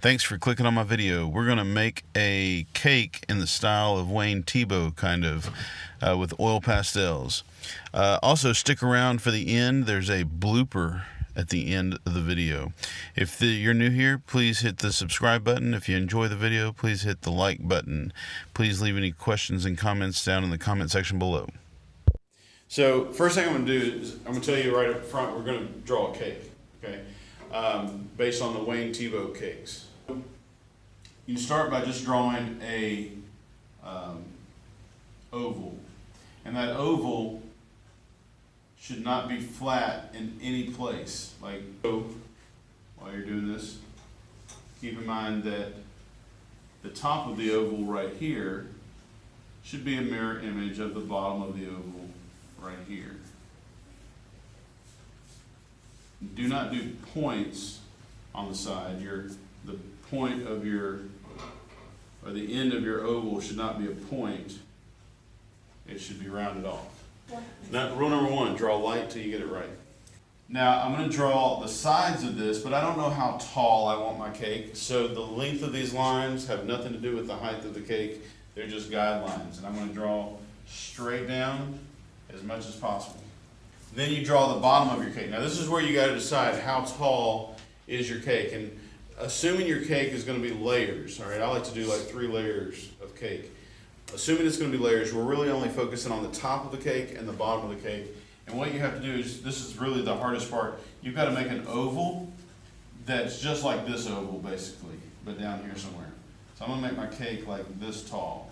Thanks for clicking on my video. We're going to make a cake in the style of Wayne Thiebaud, kind of, with oil pastels. Also, stick around for the end. There's a blooper at the end of the video. If you're new here, please hit the subscribe button. If you enjoy the video, please hit the like button. Please leave any questions and comments down in the comment section below. So first thing I'm going to do is I'm going to tell you right up front, we're going to draw a cake, okay, based on the Wayne Thiebaud cakes. You start by just drawing a oval, and that oval should not be flat in any place. Like, so while you're doing this, keep in mind that the top of the oval right here should be a mirror image of the bottom of the oval right here. Do not do points on the side. The point of your, or the end of your oval should not be a point. It should be rounded off. Now, rule number one, draw light till you get it right. Now, I'm going to draw the sides of this, but I don't know how tall I want my cake. So the length of these lines have nothing to do with the height of the cake. They're just guidelines. And I'm going to draw straight down as much as possible. Then you draw the bottom of your cake. Now this is where you got to decide how tall is your cake. And assuming your cake is going to be layers, all right, I like to do like 3 layers of cake. Assuming it's going to be layers, we're really only focusing on the top of the cake and the bottom of the cake. And what you have to do is, this is really the hardest part, you've got to make an oval that's just like this oval basically, but down here somewhere. So I'm going to make my cake like this tall.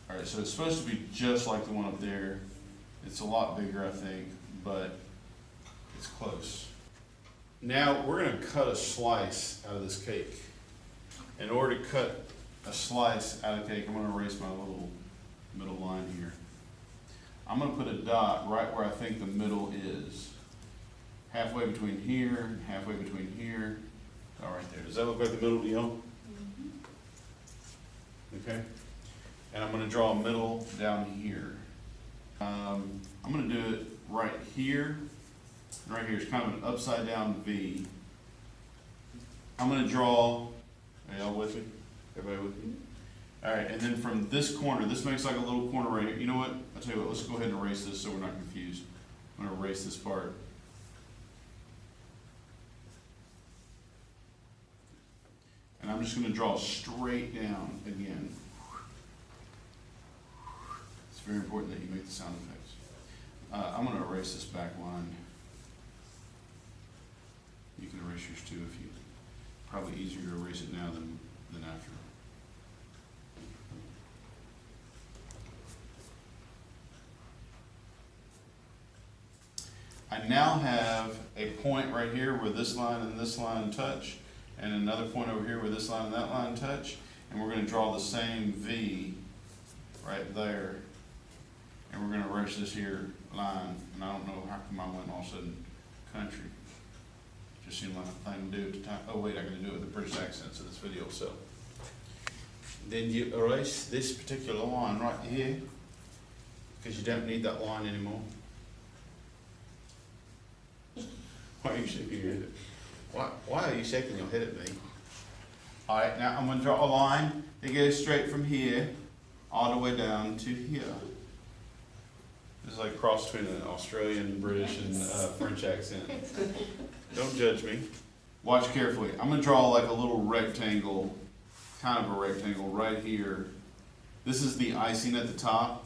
All right, so it's supposed to be just like the one up there. It's a lot bigger, I think, but it's close. Now we're going to cut a slice out of this cake. In order to cut a slice out of the cake, I'm going to erase my little middle line here. I'm going to put a dot right where I think the middle is. Halfway between here and halfway between here. All right there. Does that look like the middle deal? Okay. And I'm going to draw a middle down here. I'm going to do it right here. Right here is kind of an upside down V. I'm going to draw, are y'all with me? Everybody with me? All right, and then from this corner, this makes like a little corner right here. You know what? I'll tell you what, let's go ahead and erase this so we're not confused. I'm going to erase this part. And I'm just going to draw straight down again. It's very important that you make the sound effects. I'm going to erase this back line. You can erase yours too if you, probably easier to erase it now than after. I now have a point right here where this line and this line touch, and another point over here where this line and that line touch, and we're going to draw the same V right there. And we're going to erase this here line, and I don't know how come I went all of a sudden country. Just seemed like a thing to do at the time. Oh wait, I can do it with the British accents in this video. So then you erase this particular line right here, because you don't need that line anymore. Why are you shaking your head? Why are you shaking your head at me? All right, now I'm going to draw a line that goes straight from here all the way down to here. It's like a cross between an Australian, British, and French accent. Don't judge me. Watch carefully. I'm going to draw like a little rectangle, kind of a rectangle right here. This is the icing at the top.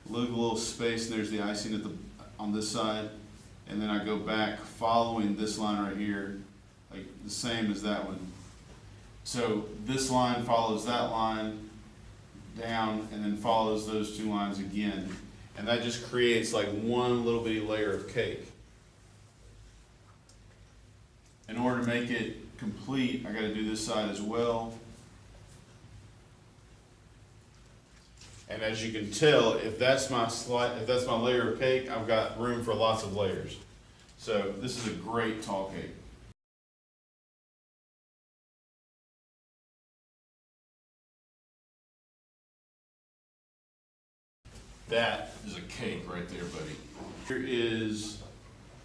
Leave a little space, and there's the icing at on this side. And then I go back following this line right here, like the same as that one. So this line follows that line down, and then follows those 2 lines again. And that just creates like one little bitty layer of cake. In order to make it complete, I got to do this side as well. And as you can tell, if that's my layer of cake, I've got room for lots of layers. So this is a great tall cake. That is a cake right there, buddy. Here is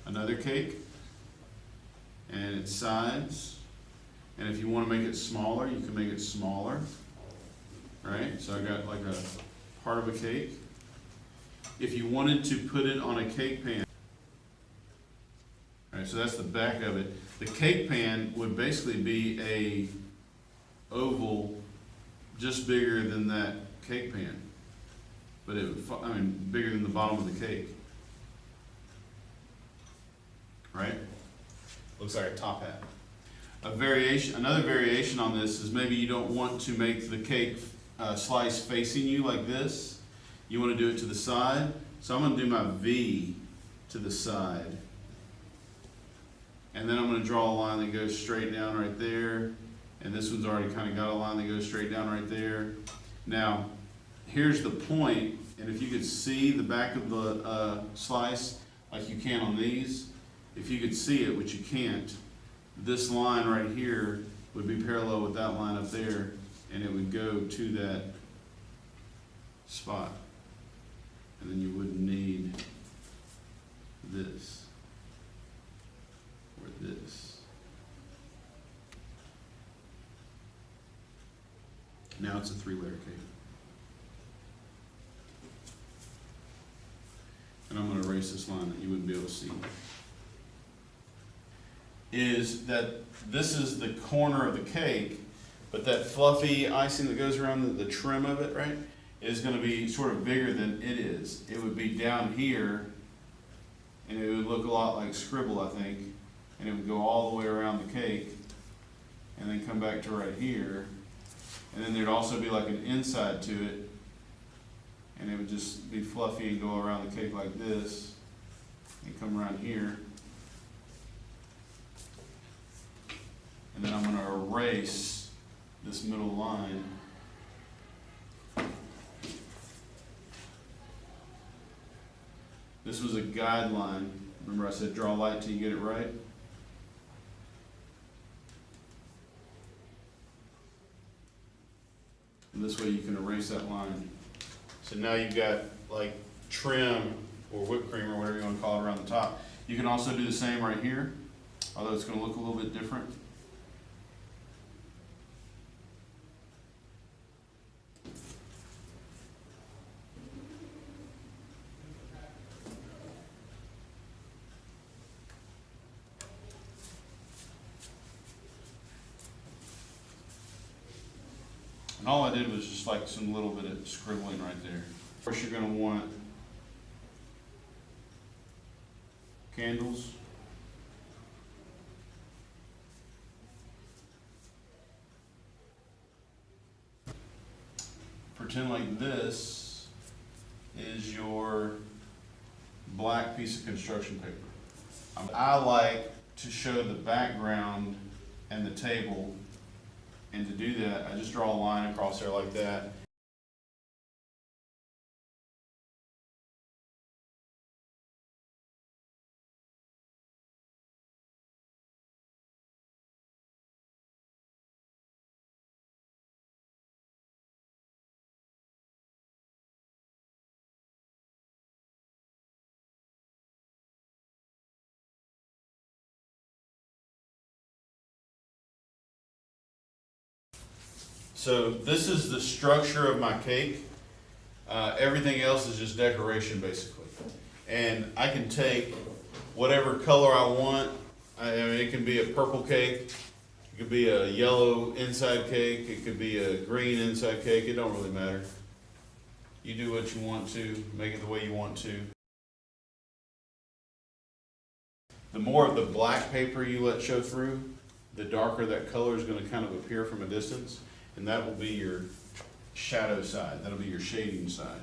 another cake. and its sides. And if you want to make it smaller, you can make it smaller. Right? So I got like a part of a cake. If you wanted to put it on a cake pan, alright, so that's the back of it. The cake pan would basically be a oval just bigger than that cake pan. But it would, bigger than the bottom of the cake. Right? Looks like a top hat. Another variation on this is maybe you don't want to make the cake slice facing you like this. You want to do it to the side. So I'm going to do my V to the side. And then I'm going to draw a line that goes straight down right there. And this one's already kind of got a line that goes straight down right there. Now, here's the point. And if you could see the back of the slice like you can on these, if you could see it, which you can't, this line right here would be parallel with that line up there, and it would go to that spot. And then you wouldn't need this or this. Now it's a 3-layer cake. And I'm going to erase this line that you wouldn't be able to see. Is that this is the corner of the cake, but that fluffy icing that goes around the trim of it, right, is going to be sort of bigger than it is. It would be down here, and it would look a lot like scribble, I think, and it would go all the way around the cake, and then come back to right here, and then there'd also be like an inside to it, and it would just be fluffy and go around the cake like this, and come around here. And then I'm going to erase this middle line. This was a guideline. Remember I said draw light till you get it right? And this way you can erase that line. So now you've got like trim or whipped cream or whatever you want to call it around the top. You can also do the same right here, although it's going to look a little bit different. And all I did was just like some little bit of scribbling right there. Of course, you're going to want candles. Pretend like this is your black piece of construction paper. I like to show the background and the table. And to do that, I just draw a line across there like that. So this is the structure of my cake. Everything else is just decoration basically. And I can take whatever color I want. I mean, it can be a purple cake, it could be a yellow inside cake, it could be a green inside cake, it don't really matter. You do what you want to, make it the way you want to. The more of the black paper you let show through, the darker that color is going to kind of appear from a distance. And that will be your shadow side. That'll be your shading side.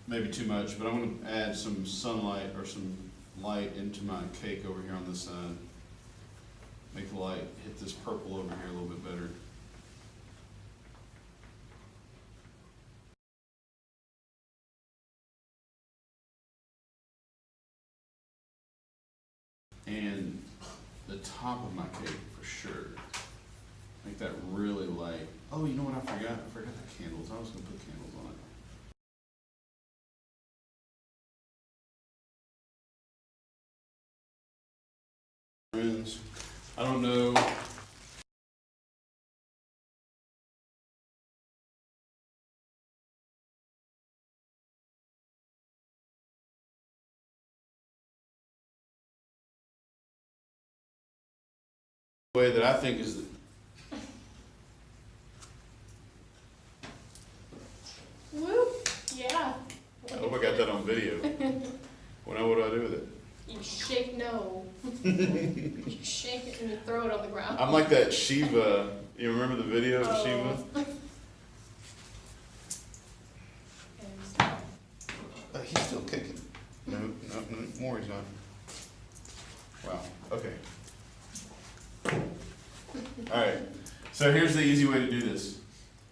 maybe too much, but I'm gonna add some sunlight or some light into my cake over here on this side. Make the light hit this purple over here a little bit better. And the top of my cake for sure. Make that really light. Oh, you know what I forgot? I forgot the candles. I was gonna put candles on it. Friends, I don't know. The way that I think is Woo! Yeah. I hope I got that on video. What do I do with it? You shake no. You shake it and you throw it on the ground. I'm like that Shiva. You remember the video of Oh. Shiva? He's still kicking. No, more he's not. Wow, okay. All right, so here's the easy way to do this.